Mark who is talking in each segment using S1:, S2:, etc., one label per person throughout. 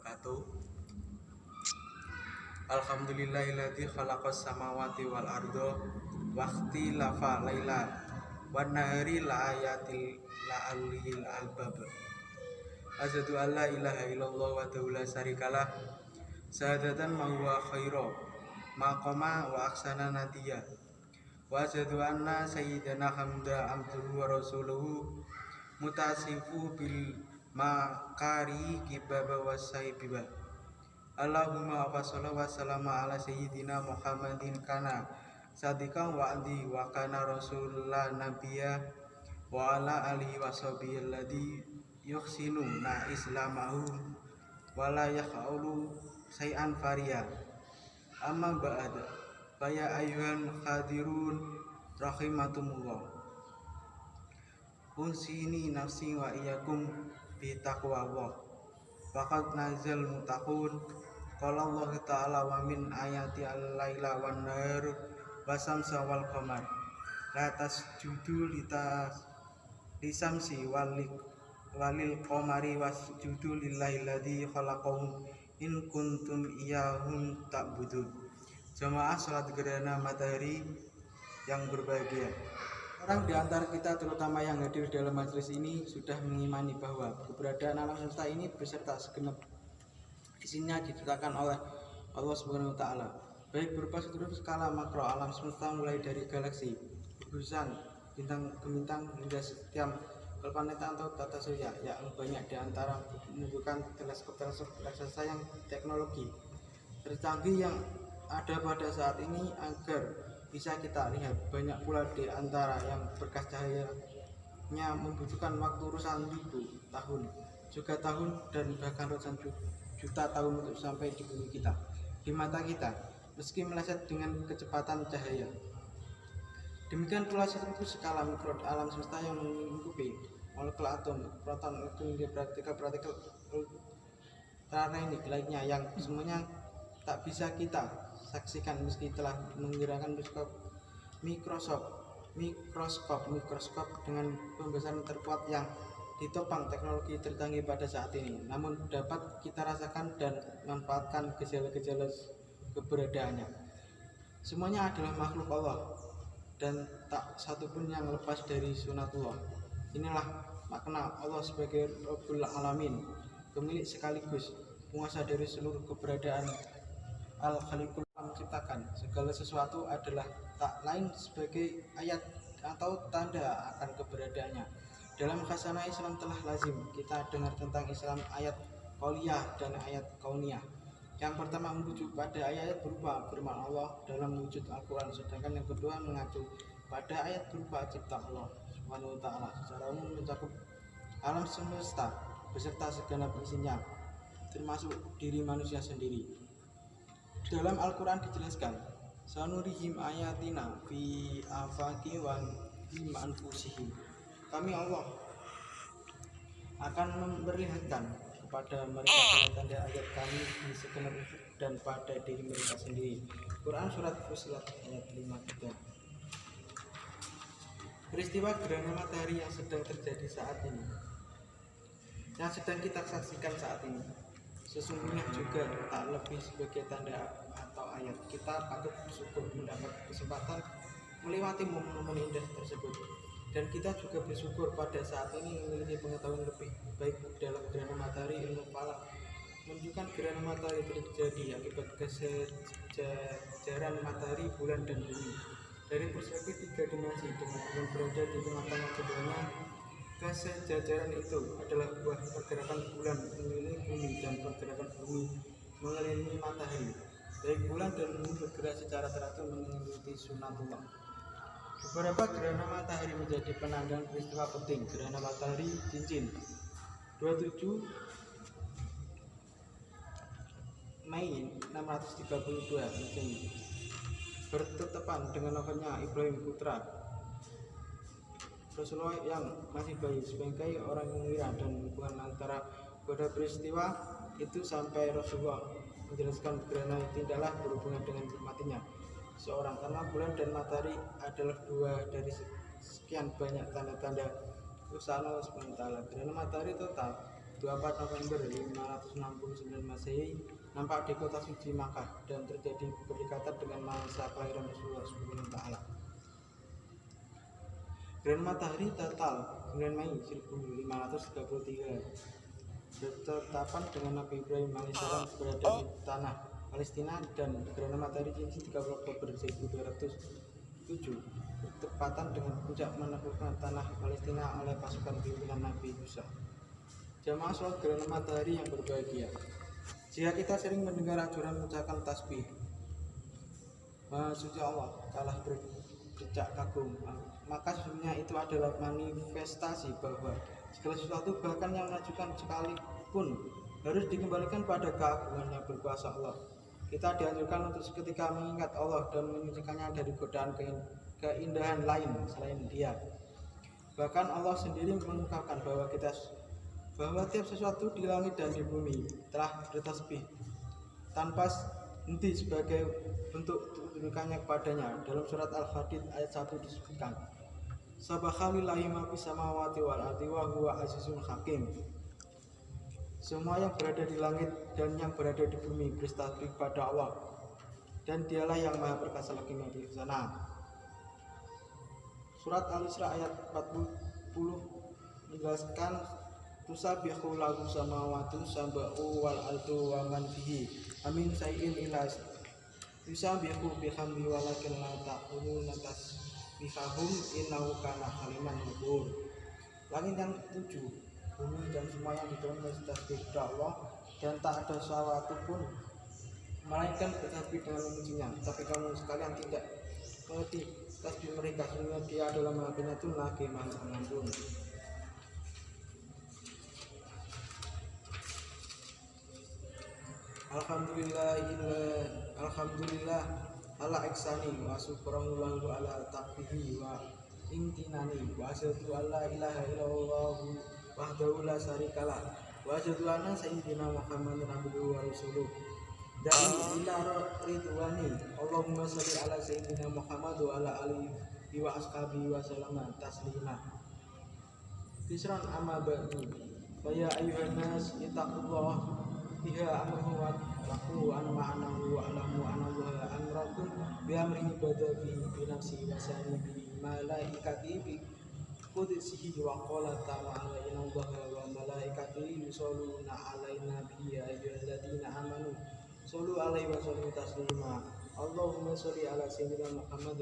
S1: wabarakatuh. Alhamdulillahilladzi khalaqas samawati wal arda waqtilafa laila wan nahari laayatil la'allil albab. Asyhadu an la ilaha illallah wa la syarikalah syahadatan ma huwa khaira maqama wa aksana nadiya. Wa asyhadu anna sayyidana hamda abduhu wa rasuluhu mutasifu bil makari kibaba wasaibiba. Allahumma wa sallama ala sayyidina Muhammadin kana sadiqan wa adi wa kana rasulullah nabiyya wa ala alihi wa sahbihi alladhi yuhsinu na islamahu wa la yakhulu say'an fariya. Amma ba'd, faya ayyuhan hadirun rahimatumullah. Unsini nafsi wa iyyakum bi taqwallah. Faqad nazal muttaqun. Qala Allah Ta'ala wa min ayati al-laila wan nahar wa samsa wal qamar la tasjudu lisamsi walil qamari wasjudu lillahi alladzi khalaqahum in kuntum iyyahum ta'budun. Jamaah salat gerhana matahari yang berbahagia. Orang di antara kita terutama yang hadir dalam majelis ini sudah mengimani bahwa keberadaan alam semesta ini beserta segenap isinya diciptakan oleh Allah Subhanahu wa taala, baik berupa seluruh skala makro alam semesta mulai dari galaksi, gugusan, bintang bintang hingga setiap planeta atau tata surya yang banyak di antara menunjukkan teleskop raksasa yang teknologi tercanggih yang ada pada saat ini agar bisa kita lihat. Banyak pula di antara yang berkas cahayanya membutuhkan waktu ratusan ribu tahun, juga tahun, dan bahkan ratusan juta tahun untuk sampai di bumi kita, di mata kita, meski meleset dengan kecepatan cahaya. Demikian pula seluruh skala mikro alam semesta yang mengikuti molekul atom, proton, elektron, hingga partikel ultraviolet lainnya yang semuanya tak bisa kita saksikan meski telah menggunakan mikroskop dengan pembesaran terkuat yang ditopang teknologi tercanggih pada saat ini, namun dapat kita rasakan dan manfaatkan gejala-gejala keberadaannya. Semuanya adalah makhluk Allah dan tak satupun yang lepas dari sunatullah. Inilah makna Allah sebagai Rabbul Alamin, pemilik sekaligus penguasa dari seluruh keberadaan. Al-Khaliqul menciptakan segala sesuatu adalah tak lain sebagai ayat atau tanda akan keberadaannya. Dalam khasanah Islam telah lazim kita dengar tentang Islam ayat qauliyah dan ayat kauniyah. Yang pertama merujuk pada ayat berupa firman Allah dalam wujud Al-Quran, sedangkan yang kedua mengacu pada ayat berupa cipta Allah Subhanahu wa taala secara umum mencakup alam semesta beserta segenap isinya, termasuk diri manusia sendiri. Dalam Al-Quran dijelaskan, sanurihim ayatina fi afaqi wa fi anfusihim. Kami Allah akan memperlihatkan kepada mereka tanda-tanda ayat kami di segenap dan pada diri mereka sendiri. Quran Surat Fussilat ayat 53. Peristiwa gerhana matahari yang sedang terjadi saat ini, yang sedang kita saksikan saat ini, sesungguhnya juga tak lebih sebagai tanda atau ayat. Kita patut bersyukur mendapat kesempatan melewati momen-momen indah tersebut. Dan kita juga bersyukur pada saat ini memiliki pengetahuan lebih baik dalam gerhana matahari. Ilmu falak menunjukkan gerhana matahari terjadi akibat kesejajaran matahari, bulan, dan bumi. Dari perspektif tiga dimensi, dengan bulan berada di tengah-tengah keduanya, kesejajaran itu adalah buah pergerakan bulan mengelilingi bumi dan pergerakan bumi mengelilingi matahari. Baik bulan dan bumi bergerak secara teratur mengikuti sunatullah. Beberapa gerhana matahari menjadi penanda peristiwa penting. Gerhana matahari cincin 27 Mei 632 Masehi, bertepatan dengan wafatnya Ibrahim putra Rasulullah yang masih bayi sebagai orang gembira, dan hubungan antara pada peristiwa itu sampai Rasulullah menjelaskan gerhana tidaklah berhubungan dengan matinya seorang, karena bulan dan matahari adalah dua dari sekian banyak tanda-tanda usaha Allah SWT. Gerhana matahari total 24 November 569 Masehi nampak di kota suci Makkah dan terjadi berdekatan dengan masa kelahiran Rasulullah SAW. Gerhana matahari total 9 Mei 1533 bertepatan dengan Nabi Ibrahim alaihissalam berada di tanah Palestina, dan gerhana matahari cincin 30 Oktober 1207 bertepatan dengan puncak menaklukkan tanah Palestina oleh pasukan pimpinan Nabi Musa. Jamaah sholat gerhana matahari yang berbahagia, jika kita sering mendengar anjuran mengucapkan tasbih Maha suci Allah, telah berdecak kagum, maka sesungguhnya itu adalah manifestasi bahwa segala sesuatu, bahkan yang menakjubkan sekalipun, harus dikembalikan pada keagungan yang berkuasa Allah. Kita dianjurkan untuk seketika mengingat Allah dan menyucikannya dari godaan keindahan lain selain Dia. Bahkan Allah sendiri mengungkapkan bahwa tiap sesuatu di langit dan di bumi telah bertasbih tanpa henti sebagai bentuk kedudukannya kepadanya. Dalam surat Al-Hadid ayat 1 disebutkan, Subhanallahi ma fis samawati wal ardi wa huwa azizun hakim. Semua yang berada di langit dan yang berada di bumi bertasbih kepada Allah, dan Dialah yang Maha Perkasa lagi Maha Bijaksana. Surat Al-Isra ayat 40 menjelaskan tusabbihu lahu samawati sab'u wal ardu wa man fihi amin syai'in illa yusabbihu bihamdi walakin la ta'qiluna tasbihahum innahu kana haliman ghafur. Langit yang 7, bumi dan semua yang di dalamnya bertasbih kepada Allah, dan tak ada sesuatu pun melainkan bertasbih dengan memujinya. Tapi kamu sekalian tidak mengerti tasbih mereka, sehingga Dia adalah Maha Penyatu lagi Maha Pengampun. Alhamdulillah ala ihsani wa syukrahu lahu ala taqbihi wa imtinani wa asyhadu an la ilaha illallah wahdahu la syarikalah wa asyhadu anna sayyidina Muhammadan abduhu wa rasuluh. Dan ila ridwani Allahumma sholli ala sayyidina Muhammad wa ala alihi wa ashabihi wa sallama taslima. Bisran amma ba'du, fa ya ayyuhan nas ittaqullah biha amruhu wa taqu an ma'anahu wa alamu anallaha amrakum bi amrihi bada bi nafsi wa sani bi malaikati bi qudsihi wa qala ta'ala inna allaha wa malaikatihi yusholluna 'alaina ya ayyuhalladzina amanu shollu 'alaihi wa sallimu taslima. Allahumma sholli ala sayyidina Muhammad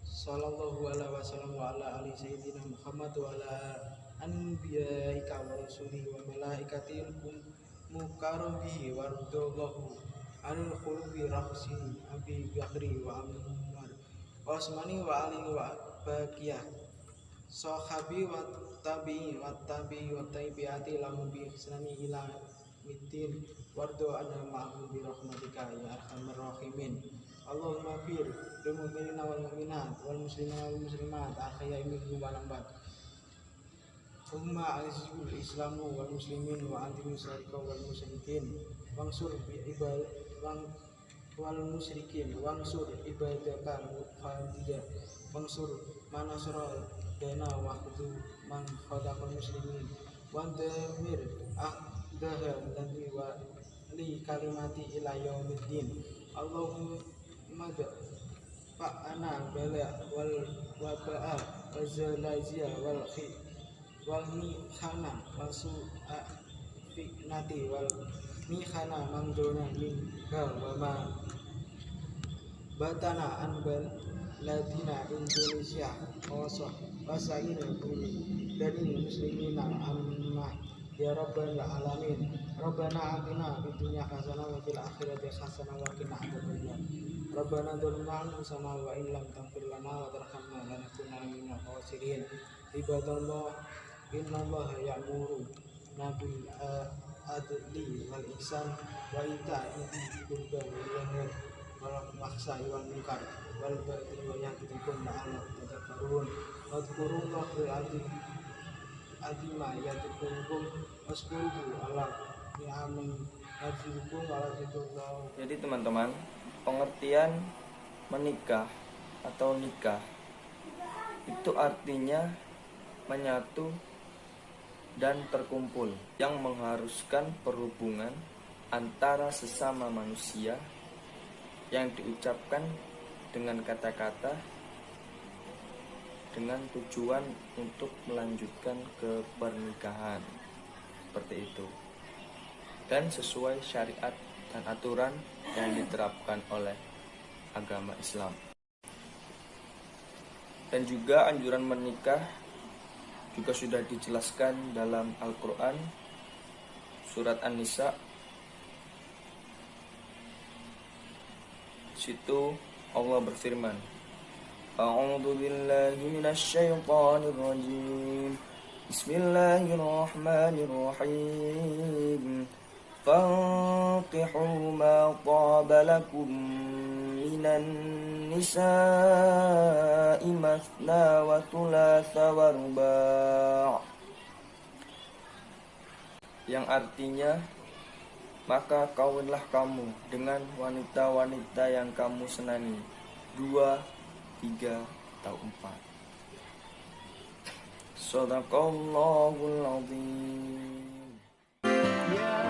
S1: sallallahu alaihi wasallam wa ala ali sayyidina Muhammad wa ala anbiya'ika wa rusulihi wa malaikatihi mukarrabihi wa ridallahu anil khulubi rahsihi abi bakri wa ammar wa usmani wa ali wa baqiyah sahabi wa tabi'i wa tabi'ati lahum bi ihsani ila mitin wardo ana ma'hum bi rahmatika ya arhamar rahimin. Allahumma fir lil mu'minina wal mu'minat wal muslimina wal muslimat ahya'i minhum wal amwat. Umma a'izul islamu wal muslimin wa antil musyrika wal musyrikin wansur wal musyrikin wansur ibadaka muqaddiya wansur manasra dana wa khudu man khadaqal muslimin wa damir ahdaha nanti wa li kalimati ila yaumiddin. Allahumma fa'ana bala wal waba'a wa zalazia wal mihana masu'a fitnati wal mihana mandona minha wa ma batana anbal ladina Indonesia wasain dari muslimina amma ya rabbal alamin. Rabbana atina fid dunya hasanah wa fil akhirati hasanah wa qina adzabannar. Rabbana dzlamna anfusana wa in lam taghfir lana wa tarhamna lanakunanna minal khasirin. Ibadallah innallaha ya'muru bil adli wal ihsan wa ita'i dzil qurba wal yanha wal fahsya'i wal munkar wal baghi wa ya'idzukum la'allakum tadhakkarun. Wadhkurullaha fil azima yadhkurukum waskuruhu ala ni'amin yazidukum wa yazidullahu.
S2: Jadi teman-teman, pengertian menikah atau nikah itu artinya menyatu dan terkumpul yang mengharuskan perhubungan antara sesama manusia yang diucapkan dengan kata-kata dengan tujuan untuk melanjutkan ke pernikahan seperti itu, dan sesuai syariat dan aturan yang diterapkan oleh agama Islam. Dan juga anjuran menikah juga sudah dijelaskan dalam Al-Quran surat An-Nisa. Situ Allah berfirman, A'udzu billahi minasy syaithanir rajim. Bismillahirrahmanirrahim. Fankihu ma taba lakum minan nisa'i mathna wa thulatha wa ruba'. Yang artinya, maka kawinlah kamu dengan wanita-wanita yang kamu senangi, 2, 3, atau 4. Shadaqallahul azim.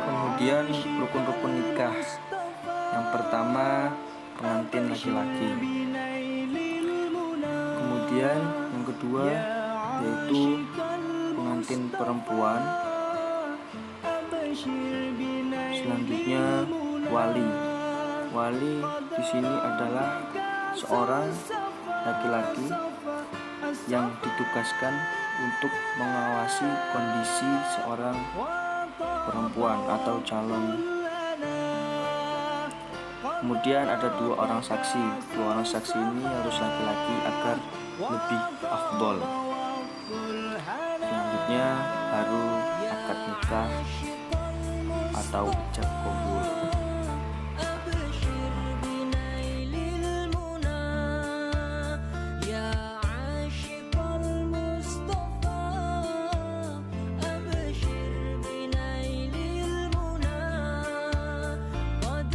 S2: Kemudian rukun-rukun nikah. Yang pertama, pengantin laki-laki. Kemudian yang kedua yaitu pengantin perempuan. Selanjutnya wali. Wali di sini adalah seorang laki-laki yang ditugaskan untuk mengawasi kondisi seorang perempuan atau calon. Kemudian ada 2 orang saksi. 2 orang saksi ini harus laki-laki agar lebih afdol. Selanjutnya baru akad nikah atau ijab kabul.